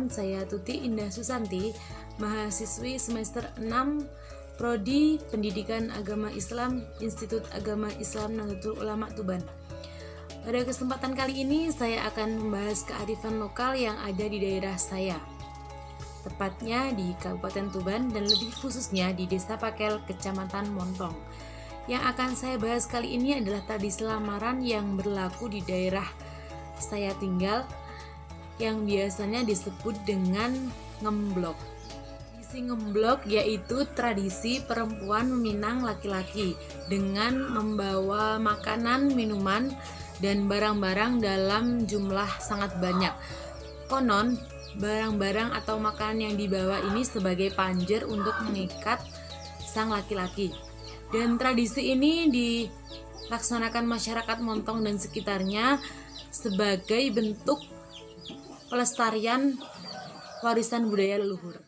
perkenalkan, saya Tuti Indah Susanti, mahasiswi semester 6 Prodi Pendidikan Agama Islam, Institut Agama Islam Nahdlatul Ulama Tuban. Pada kesempatan kali ini saya akan membahas kearifan lokal yang ada di daerah saya, tepatnya di Kabupaten Tuban dan lebih khususnya di Desa Pakel, Kecamatan Montong. Yang akan saya bahas kali ini adalah tradisi lamaran yang berlaku di daerah saya tinggal, yang biasanya disebut dengan ngemblok. Tradisi ngemblok yaitu tradisi perempuan meminang laki-laki dengan membawa makanan, minuman, dan barang-barang dalam jumlah sangat banyak. Konon, barang-barang atau makanan yang dibawa ini sebagai panjer untuk mengikat sang laki-laki. Dan tradisi ini dilaksanakan masyarakat Montong dan sekitarnya sebagai bentuk pelestarian warisan budaya leluhur.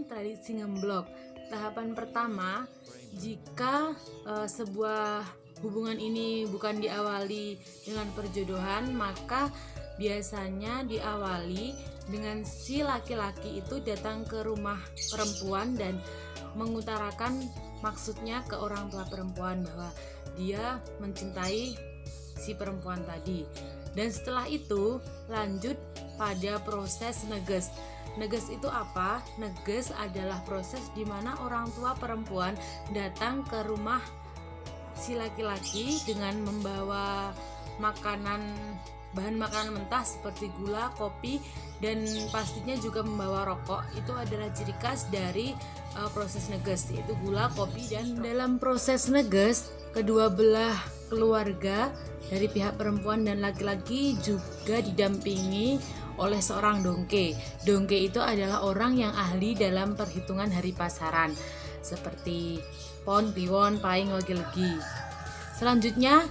Tradisi ngemblok. Tahapan pertama, jika sebuah hubungan ini bukan diawali dengan perjodohan, maka biasanya diawali dengan si laki-laki itu datang ke rumah perempuan dan mengutarakan maksudnya ke orang tua perempuan bahwa dia mencintai si perempuan tadi. Dan setelah itu lanjut pada proses neges. Neges itu apa? Neges adalah proses di mana orang tua perempuan datang ke rumah si laki-laki dengan membawa bahan makanan mentah seperti gula, kopi, dan pastinya juga membawa rokok. Itu adalah ciri khas dari proses neges, yaitu gula, kopi, dan dalam proses neges kedua belah keluarga dari pihak perempuan dan laki-laki juga didampingi oleh seorang dongke. Dongke itu adalah orang yang ahli dalam perhitungan hari pasaran seperti pon, kliwon, paing, legi-legi. Selanjutnya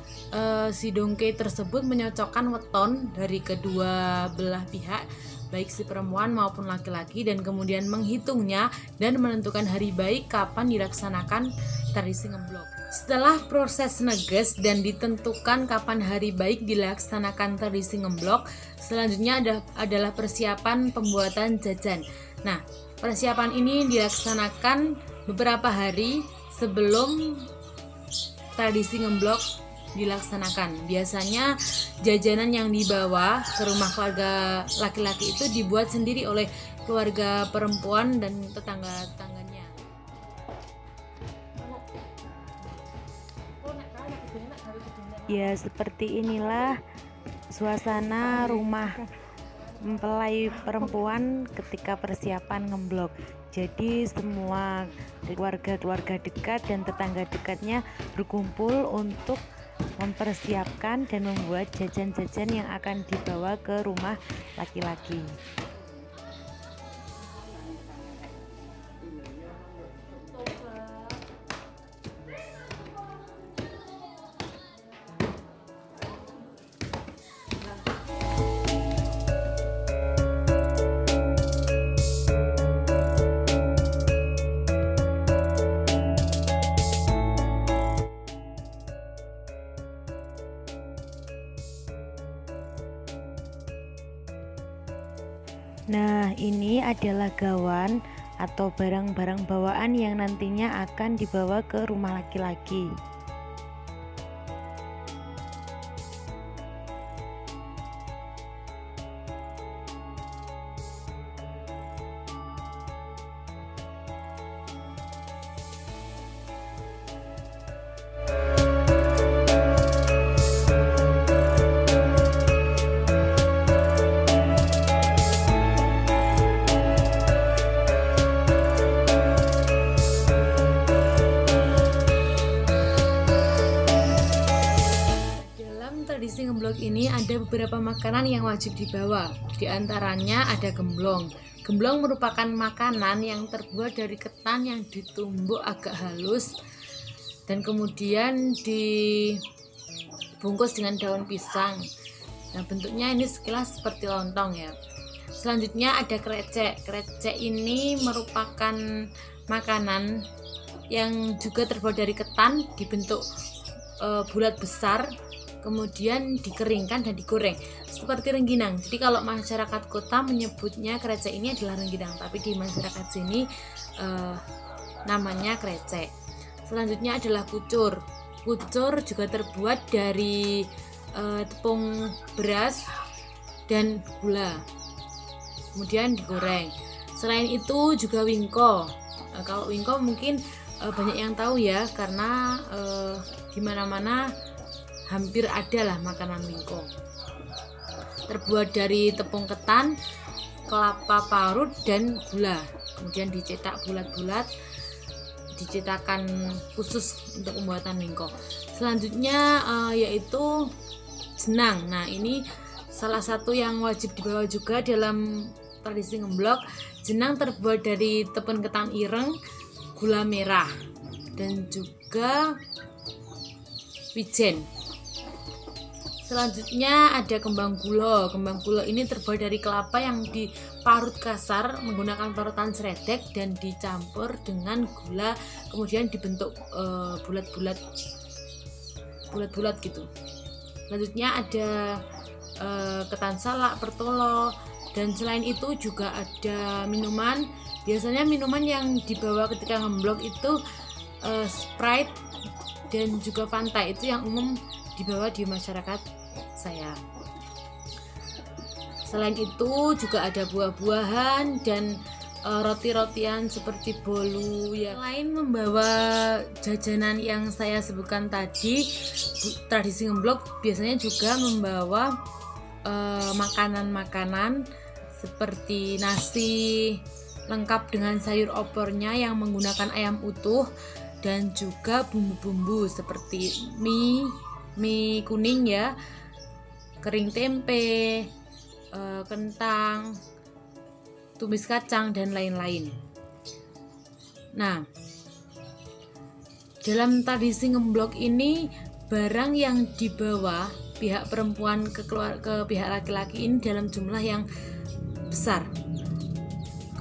si dongke tersebut menyocokkan weton dari kedua belah pihak, baik si perempuan maupun laki-laki, dan kemudian menghitungnya dan menentukan hari baik kapan dilaksanakan tradisi ngemblok. Setelah proses neges dan ditentukan kapan hari baik dilaksanakan tradisi ngemblok, selanjutnya adalah persiapan pembuatan jajan. Nah, persiapan ini dilaksanakan beberapa hari sebelum tradisi ngemblok dilaksanakan. Biasanya jajanan yang dibawa ke rumah keluarga laki-laki itu dibuat sendiri oleh keluarga perempuan dan tetangga-tetangganya. Ya, seperti inilah suasana rumah mempelai perempuan ketika persiapan ngemblok. Jadi semua keluarga dekat dan tetangga dekatnya berkumpul untuk mempersiapkan dan membuat jajan-jajan yang akan dibawa ke rumah laki-laki. Nah, ini adalah gawan atau barang-barang bawaan yang nantinya akan dibawa ke rumah laki-laki. Tradisi ngemblok ini ada beberapa makanan yang wajib dibawa. Di antaranya ada gemblong. Gemblong merupakan makanan yang terbuat dari ketan yang ditumbuk agak halus dan kemudian dibungkus dengan daun pisang. Nah, bentuknya ini sekilas seperti lontong ya. Selanjutnya ada krecek. Krecek ini merupakan makanan yang juga terbuat dari ketan, dibentuk bulat besar kemudian dikeringkan dan digoreng seperti rengginang. Jadi kalau masyarakat kota menyebutnya krecek ini adalah rengginang, tapi di masyarakat sini namanya krecek. Selanjutnya adalah kucur. Kucur juga terbuat dari tepung beras dan gula, kemudian digoreng. Selain itu juga wingko. Kalau wingko mungkin banyak yang tahu ya, karena di mana-mana hampir ada lah makanan wingko. Terbuat dari tepung ketan, kelapa parut dan gula, kemudian dicetak bulat-bulat, dicetakan khusus untuk pembuatan wingko. Selanjutnya yaitu jenang. Nah, ini salah satu yang wajib dibawa juga dalam tradisi ngemblok. Jenang terbuat dari tepung ketan ireng, gula merah, dan juga wijen. Selanjutnya ada kembang gulo. Kembang gulo ini terbuat dari kelapa yang diparut kasar menggunakan parutan seredek dan dicampur dengan gula, kemudian dibentuk bulat-bulat gitu. Selanjutnya ada ketan salak, pertolo, dan selain itu juga ada minuman. Biasanya minuman yang dibawa ketika ngemblok itu Sprite dan juga Fanta, itu yang umum dibawa di masyarakat saya. Selain itu juga ada buah-buahan dan roti-rotian seperti bolu ya. Selain membawa jajanan yang saya sebutkan tadi, tradisi ngemblok biasanya juga membawa makanan-makanan seperti nasi lengkap dengan sayur opornya yang menggunakan ayam utuh, dan juga bumbu-bumbu seperti mie kuning ya, kering tempe, kentang, tumis kacang, dan lain-lain. Nah, dalam tradisi ngemblok ini barang yang dibawa pihak perempuan ke pihak laki-laki ini dalam jumlah yang besar.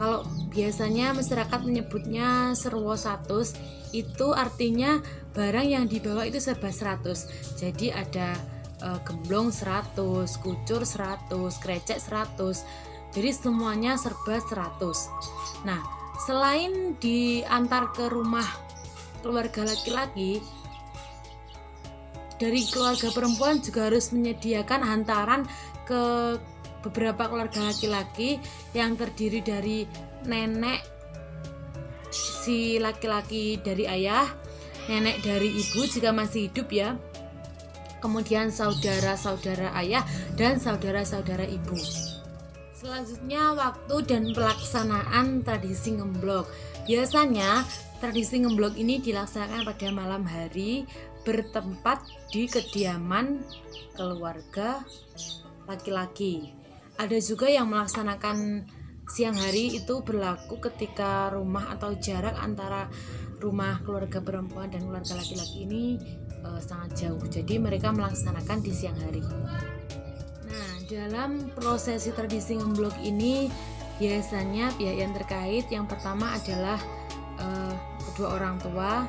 Kalau biasanya masyarakat menyebutnya serwo 100, itu artinya barang yang dibawa itu serba 100. Jadi ada gemblong 100, kucur 100, krecek 100. Jadi semuanya serba 100. Nah, selain diantar ke rumah keluarga laki-laki, dari keluarga perempuan juga harus menyediakan hantaran ke beberapa keluarga laki-laki yang terdiri dari nenek si laki-laki dari ayah, nenek dari ibu jika masih hidup ya, kemudian saudara-saudara ayah dan saudara-saudara ibu. Selanjutnya waktu dan pelaksanaan tradisi ngemblok. Biasanya tradisi ngemblok ini dilaksanakan pada malam hari bertempat di kediaman keluarga laki-laki. Ada juga yang melaksanakan siang hari, itu berlaku ketika rumah atau jarak antara rumah keluarga perempuan dan keluarga laki-laki ini sangat jauh. Jadi mereka melaksanakan di siang hari. Nah, dalam prosesi tradisi ngemblok ini biasanya pihak yang terkait yang pertama adalah kedua orang tua,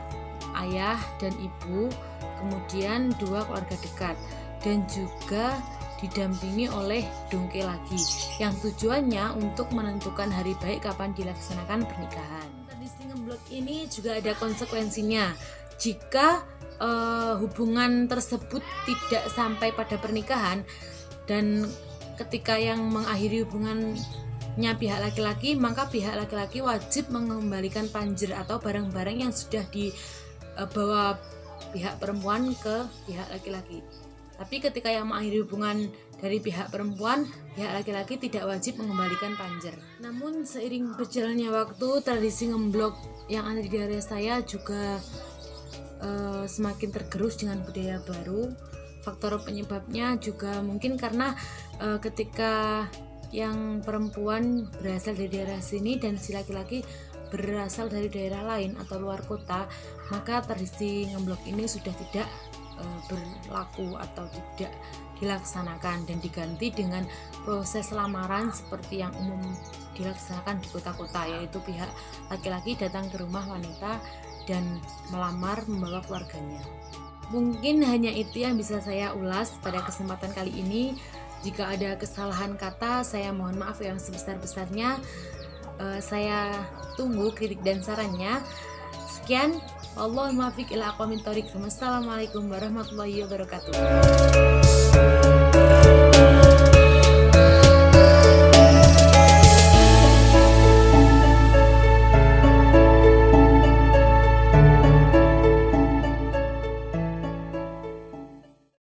ayah dan ibu, kemudian dua keluarga dekat, dan juga didampingi oleh dongke lagi yang tujuannya untuk menentukan hari baik kapan dilaksanakan pernikahan. Tradisi ngemblok ini juga ada konsekuensinya. Jika hubungan tersebut tidak sampai pada pernikahan dan ketika yang mengakhiri hubungannya pihak laki-laki, maka pihak laki-laki wajib mengembalikan panjer atau barang-barang yang sudah dibawa pihak perempuan ke pihak laki-laki. Tapi ketika yang mengakhiri hubungan dari pihak perempuan, pihak laki-laki tidak wajib mengembalikan panjer. Namun seiring berjalannya waktu, tradisi ngemblok yang ada di daerah saya juga semakin tergerus dengan budaya baru. Faktor penyebabnya juga mungkin karena ketika yang perempuan berasal dari daerah sini dan si laki-laki berasal dari daerah lain atau luar kota, maka tradisi ngemblok ini sudah tidak berlaku atau tidak dilaksanakan dan diganti dengan proses lamaran seperti yang umum dilaksanakan di kota-kota, yaitu pihak laki-laki datang ke rumah wanita dan melamar membawa keluarganya. Mungkin hanya itu yang bisa saya ulas pada kesempatan kali ini. Jika ada kesalahan kata, saya mohon maaf yang sebesar-besarnya. Saya tunggu kritik dan sarannya. Sekian, wallahul muwaffiq ila aqwamit thoriq. Wassalamualaikum warahmatullahi wabarakatuh.